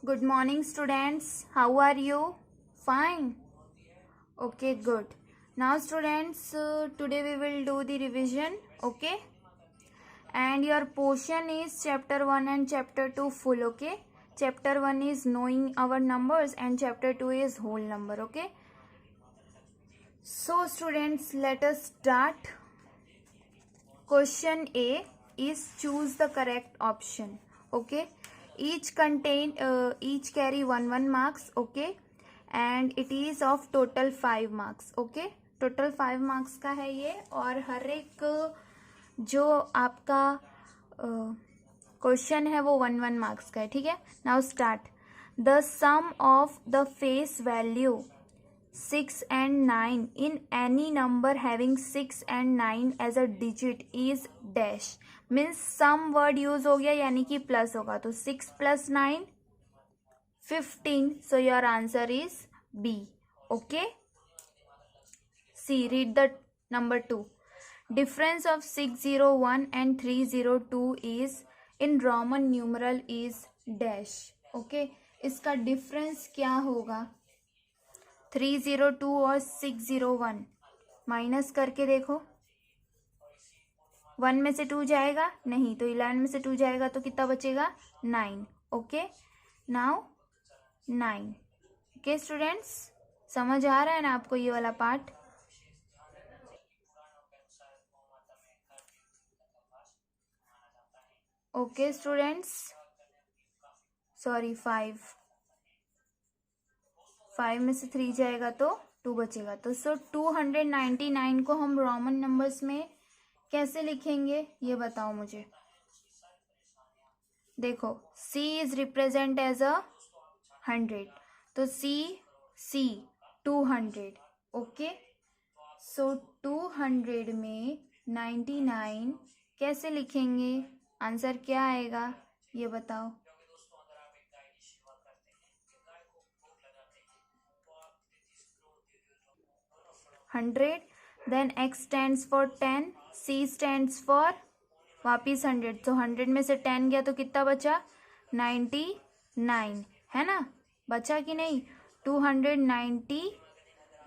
Good morning, students. How are you? Fine. Okay, good. Now, students, today we will do the revision. Okay. And your portion is chapter 1 and chapter 2 full. Okay. Chapter 1 is knowing our numbers and chapter 2 is whole number. Okay. So, students, let us start. Question A is choose the correct option. Okay. Each carry one marks. Okay. And it is of total 5 marks. Okay. Total 5 marks का है ये, और हर एक जो आपका question है वो 1 marks का है. ठीक है. Now start. The sum of the face value 6 and 9 in any number having 6 and 9 as a digit is dash. Means sum word use हो गया यानी कि प्लस होगा, तो 6 + 9 15. So your answer is B. Okay. C, read the number 2. Difference of 601 and 302 is in Roman numeral is dash. Okay. इसका difference क्या होगा? 302 और 601 माइनस करके देखो. 1 में से 2 जाएगा नहीं, तो 11 में से 2 जाएगा तो कितना बचेगा? 9. ओके. नाउ 9. ओके स्टूडेंट्स, समझ आ रहा है ना आपको ये वाला पार्ट? Okay students. सॉरी, 5 में से 3 जाएगा तो 2 बचेगा. तो 299 को हम रोमन नंबर्स में कैसे लिखेंगे ये बताओ मुझे. देखो, C इज रिप्रेजेंट एज 100, तो C 200. ओके. सो 200 में 99 कैसे लिखेंगे? आंसर क्या आएगा ये बताओ. 100. Then X stands for 10, C stands for वापिस 100. तो 100 में से 10 गया तो कितना बचा? 99. है ना? बचा कि नहीं? 290.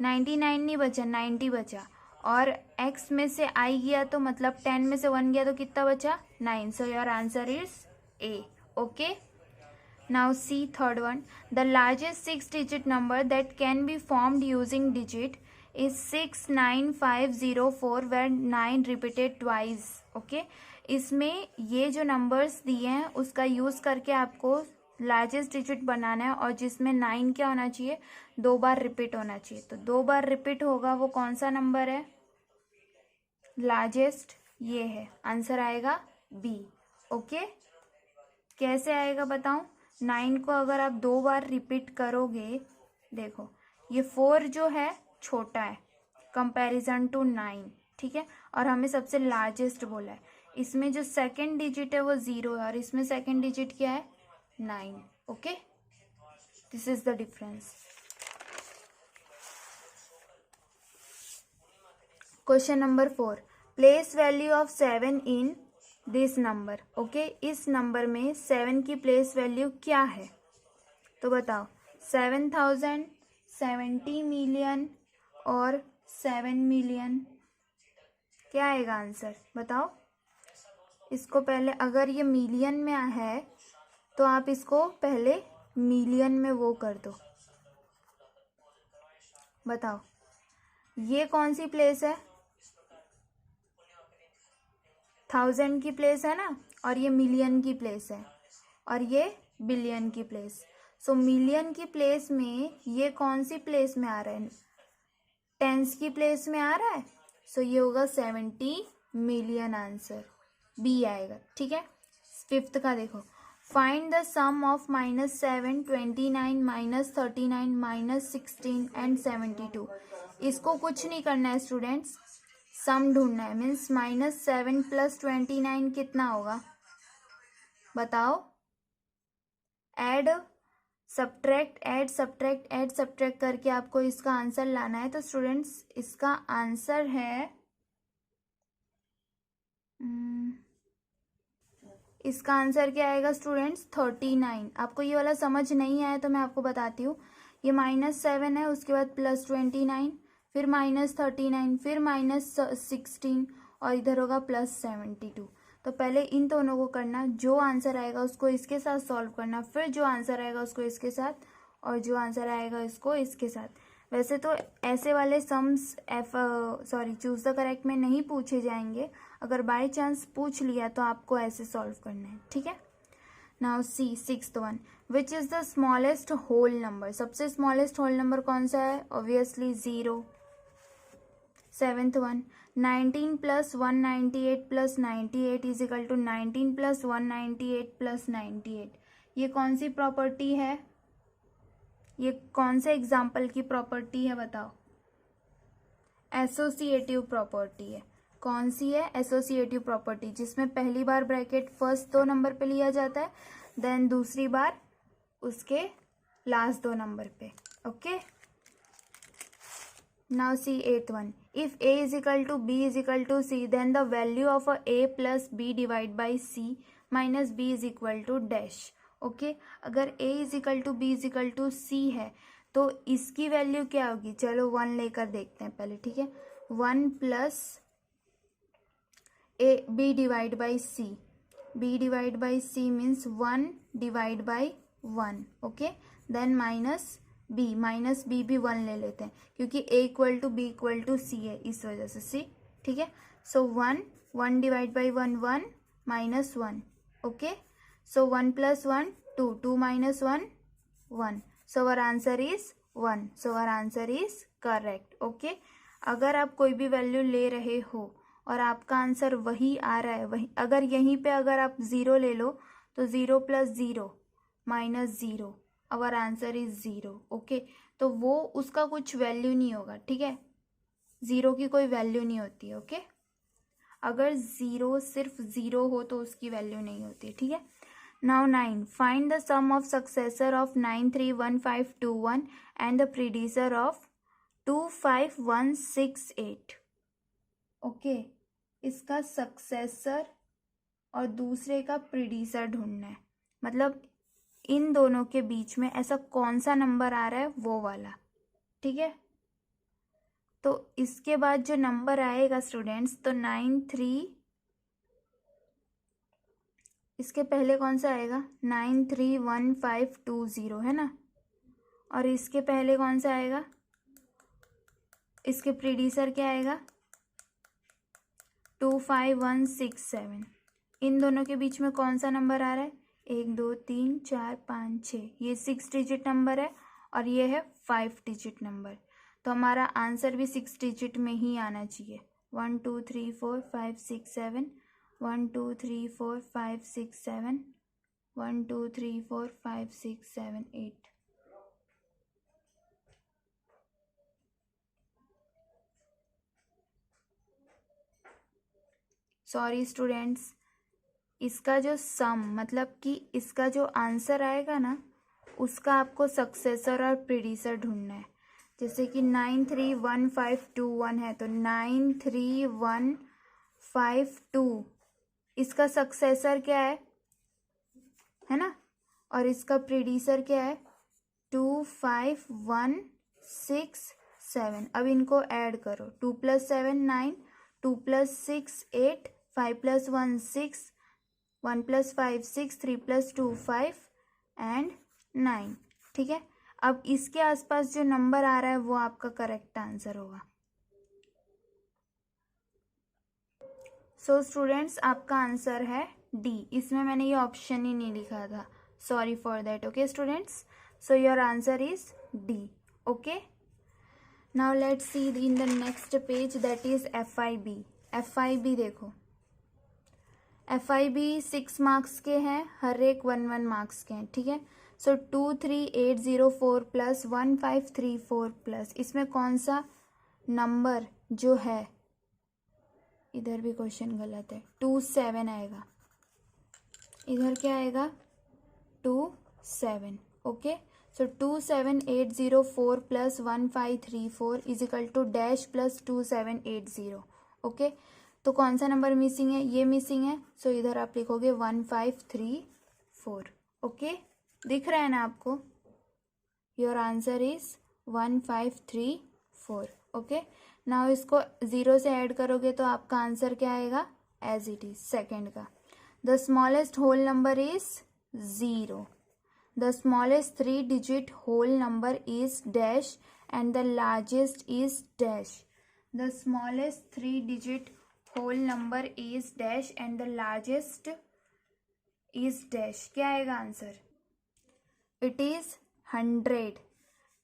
99 नहीं बचा, 90 बचा. और X में से I गया तो मतलब 10 में से 1 गया तो कितना बचा? 9. सो your answer is A. Okay. Now see third one. The largest 6-digit number that can be formed using digit is 69504 where 9 repeated twice. Okay. इसमें ये जो नंबर्स दिए हैं उसका यूज करके आपको लार्जेस्ट डिजिट बनाना है, और जिसमें 9 क्या होना चाहिए? 2 बार रिपीट होना चाहिए. तो 2 बार रिपीट होगा वो कौन सा नंबर है? लार्जेस्ट ये है. आंसर आएगा बी. ओके. कैसे आएगा बताऊं? 9 को अगर आप 2 बार रिपीट करोगे, देखो ये 4 जो है छोटा है कंपैरिजन टू 9. ठीक है. और हमें सबसे लार्जेस्ट बोला है. इसमें जो सेकंड डिजिट है वो 0 है और इसमें सेकंड डिजिट क्या है? 9. Okay. This is the difference. Question number 4. Place value of 7 in this number. Okay. इस नंबर में 7 की प्लेस वैल्यू क्या है? तो बताओ. 7000, 70 मिलियन और 7 मिलियन. क्या आएगा आंसर बताओ. इसको पहले, अगर ये मिलियन में है तो आप इसको पहले मिलियन में वो कर दो. बताओ ये कौन सी प्लेस है? 1000 की प्लेस है ना, और ये मिलियन की प्लेस है, और ये बिलियन की प्लेस. सो मिलियन की प्लेस में ये कौन सी प्लेस में आ रहा है? टेंस की प्लेस में आ रहा है. सो ये होगा 70 मिलियन. आंसर बी आएगा. ठीक है. 5th का देखो. Find the sum of -7, 29, -39, -16 and 72. इसको कुछ नहीं करना है स्टूडेंट्स, सम ढूंढना है. मीन्स -7 + 29 कितना होगा बताओ. ऐड सब्ट्रैक्ट करके आपको इसका आंसर लाना है. तो स्टूडेंट्स इसका आंसर है इसका आंसर क्या आएगा स्टूडेंट्स 39। आपको ये वाला समझ नहीं आया तो मैं आपको बताती हूँ। ये -7 है, उसके बाद +29, फिर -39, फिर -16 और इधर होगा +72। तो पहले इन दोनों को करना, जो आंसर आएगा उसको इसके साथ सॉल्व करना, फिर जो आंसर आएगा उसको इसके साथ, और जो आंसर आएगा इसको इसके साथ। वैसे तो ऐसे वाले सम्स चूज द करेक्ट में नहीं पूछे जाएंगे, अगर बाय चांस पूछ लिया तो आपको ऐसे सॉल्व करना है, ठीक है। Now see sixth one, which is the smallest whole number. सबसे स्मॉलेस्ट होल नंबर कौन सा है? Obviously 0। Seventh one, 19 + 198 + 98 is equal to 19 + 198 + 98। ये कौन सी प्रॉपर्टी है? ये कौन से एग्जाम्पल की प्रॉपर्टी है बताओ? एसोसिएटिव प्रॉपर्टी है। कौन सी है? एसोसिएटिव प्रॉपर्टी, जिसमें पहली बार ब्रैकेट फर्स्ट 2 नंबर पे लिया जाता है, देन दूसरी बार उसके लास्ट 2 नंबर पे। Okay, now see eight one, if a is equal to b is equal to c, then the value of a plus b divided by c minus b is equal to dash। Okay, अगर a is equal to b is equal to c है तो इसकी value क्या होगी? चलो 1 लेकर देखते हैं पहले, ठीक है। 1 plus a b divide by c, b divide by c means 1 divide by 1। Okay, then minus b भी 1 ले लेते हैं क्योंकि a equal to b equal to c है, इस वजह से c, ठीक है। So 1 divide by 1 1 minus 1। Okay, so 1 + 1 2, 2 - 1 1, so our answer is 1, so our answer is correct. Okay, अगर आप कोई भी वैल्यू ले रहे हो और आपका आंसर वही आ रहा है, वही अगर यहीं पे अगर आप 0 ले लो तो 0 + 0 -0, अवर आंसर इज 0। ओके, तो वो उसका कुछ वैल्यू नहीं होगा, ठीक है। 0 की कोई वैल्यू नहीं होती है। ओके, अगर 0 सिर्फ 0 हो तो उसकी वैल्यू नहीं होती है, ठीक है। Now 9, find the sum of successor of 931521 and the predecessor of 25168। Okay, इसका सक्सेसर और दूसरे का प्रीडिसर ढूंढना है, मतलब इन दोनों के बीच में ऐसा कौन सा नंबर आ रहा है वो वाला, ठीक है। तो इसके बाद जो नंबर आएगा स्टूडेंट्स, तो 93, इसके पहले कौन सा आएगा? 931520 है ना, और इसके पहले कौन सा आएगा? इसके प्रीडिसर क्या आएगा? 25167। इन दोनों के बीच में कौन सा नंबर आ रहा है? 1 2 3 4 5 6, ये 6 डिजिट नंबर है और ये है 5 डिजिट नंबर, तो हमारा आंसर भी 6 डिजिट में ही आना चाहिए। 1 2 3 4 5 6 7, 1 2 3 4 5 6 7, 1 2 3 4 5 6 7 8। सॉरी स्टूडेंट्स, इसका जो सम मतलब कि इसका जो आंसर आएगा ना, उसका आपको सक्सेसर और प्रीडिसर ढूंढना है। जैसे कि 931521 है तो 93152, इसका सक्सेसर क्या है ना, और इसका प्रीडिसर क्या है? 25167। अब इनको ऐड करो, 2 + 7 9, 2 + 6 8, 5 + 1 6, 1 + 5 6, 3 + 2 5 एंड 9, ठीक है। अब इसके आसपास जो नंबर आ रहा है वो आपका करेक्ट आंसर होगा। सो स्टूडेंट्स, आपका आंसर है डी। इसमें मैंने ये ऑप्शन ही नहीं लिखा था, sorry for that. Okay students, so your answer is D. Okay, now let's see in the next page, that is FIB। FIB देखो, FIB 6 मार्क्स के हैं, हर एक 1 मार्क्स के हैं, ठीक है। सो 23804 + 1534 प्लस, इसमें कौन सा नंबर जो है, इधर भी क्वेश्चन गलत है, 27 आएगा, इधर क्या आएगा? 27। Okay, so 27804 + 1534 is equal to dash + 2780। Okay, तो कौन सा नंबर मिसिंग है, ये मिसिंग है, सो इधर आप लिखोगे 1534। ओके, दिख रहा है ना आपको, your answer is 1534। Okay, now इसको 0 से ऐड करोगे तो आपका आंसर क्या आएगा, एज इट इज सेकेंड का। The smallest whole number is 0। The smallest 3 digit whole number is dash and the largest is dash. The smallest 3 digit whole number is dash and the largest is dash. क्या आएगा answer, it is 100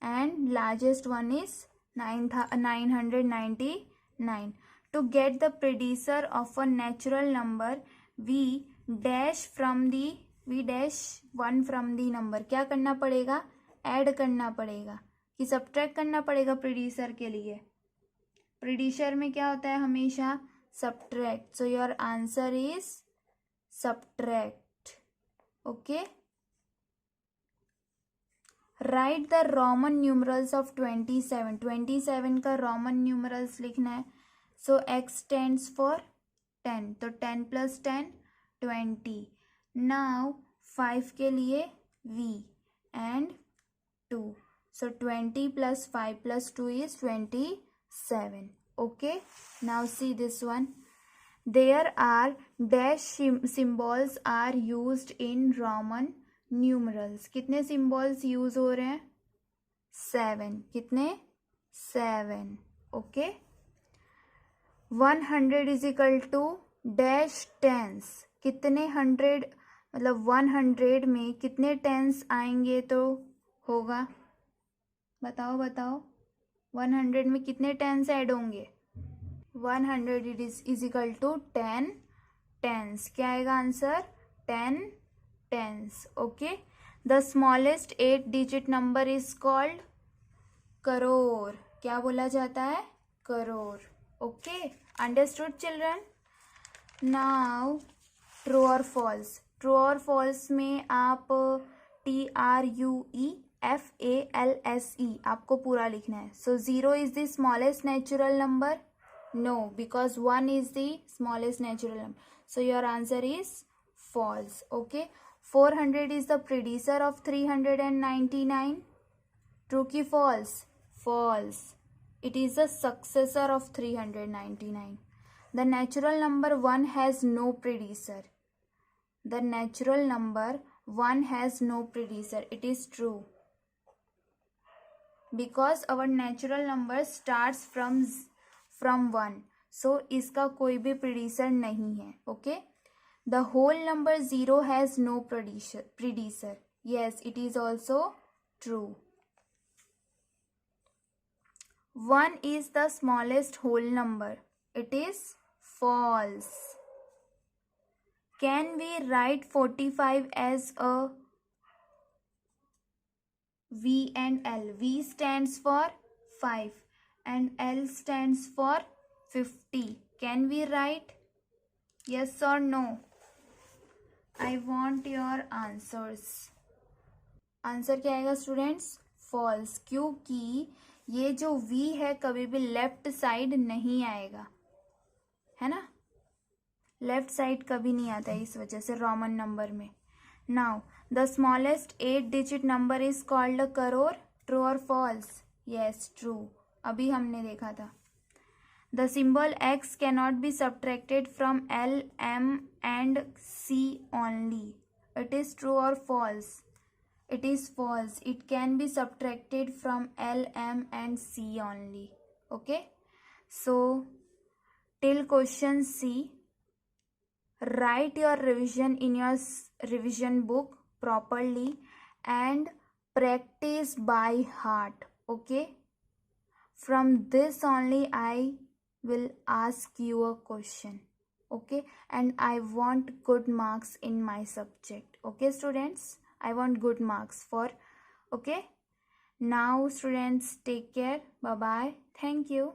and largest one is 999. To get the predecessor of a natural number, we dash 1 from the number. क्या करना पड़ेगा, add करना पड़ेगा कि subtract करना पड़ेगा प्रीडिसर के लिए। प्रीडिसर में क्या होता है हमेशा, subtract. So your answer is subtract. Okay, right the Roman numerals of 27। 27 का रोमन न्यूमरल्स लिखना है। सो x stands for 10, तो 10 + 10 20। नाउ 5 के लिए v and 2, so 20 + 5 + 2 is 27. Okay, now see this one. There are dash symbols are used in Roman numerals. कितने symbols use हो रहे हैं, 7। कितने, 7। Okay, 100 is equal to dash tens। कितने 100, मतलब 100 में कितने टेंस आएंगे तो होगा, बताओ बताओ, 100 में कितने टेंस ऐड होंगे, 100 इज इक्वल टू 10 टेंस। क्या आएगा answer, 10 tens. Okay, the smallest 8 digit number is called crore. क्या बोला जाता है, crore. Okay, understood children. Now true और फॉल्स। ट्रू और फॉल्स में आप TRUEFALSE आपको पूरा लिखना है। So 0 is the smallest natural number, no, because 1 is the smallest natural number, so your answer is false. Okay, 400 is the predecessor of 399, true की false, false, it is the successor of 399. The natural number 1 has no predecessor. The natural number 1 has no predecessor. It is true. Because our natural number starts from 1. So इसका कोई भी predecessor नहीं है. Okay? The whole number 0 has no predecessor. Yes, it is also true. 1 is the smallest whole number. It is false. Can we write 45 as a V and L? V stands for 5 and L stands for 50. Can we write? Yes or no? I want your answers. Answer क्या आएगा students, false, क्योंकि ये जो V है कभी भी left side नहीं आएगा, है ना, लेफ्ट साइड कभी नहीं आता है, इस वजह से रोमन नंबर में। Now the smallest 8 digit number is called crore, true और फॉल्स, यस ट्रू, अभी हमने देखा था। The symbol X can not be subtracted from L, M and C only. It is true और false, it is false. It can be subtracted from L, M and C only. Okay, so till question C, write your revision in your revision book properly and practice by heart. Okay, from this only I will ask you a question. Okay, and I want good marks in my subject. Okay students, I want good marks for, okay. Now students, take care, bye bye, thank you.